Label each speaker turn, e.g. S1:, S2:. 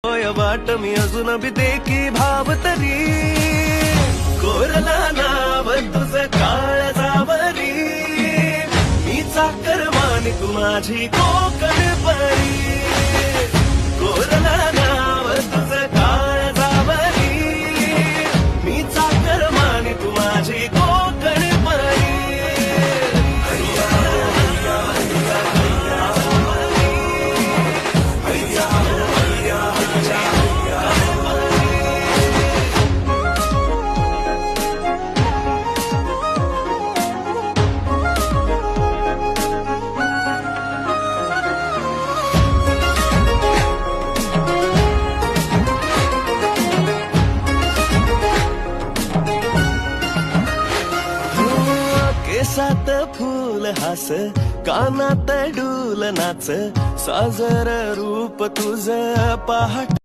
S1: वाट मी अजून बी देखी भाव तरी कोरला नाव तुझं काळ जावरी मी चाकर मानी तू माझी कोकण परी कोरला नाव तुझं काळ जावरी मी चाकर मानी तू माझी कोकण परी केसात फूल हास कानात डूल नाच साजर रूप तुझ पहाट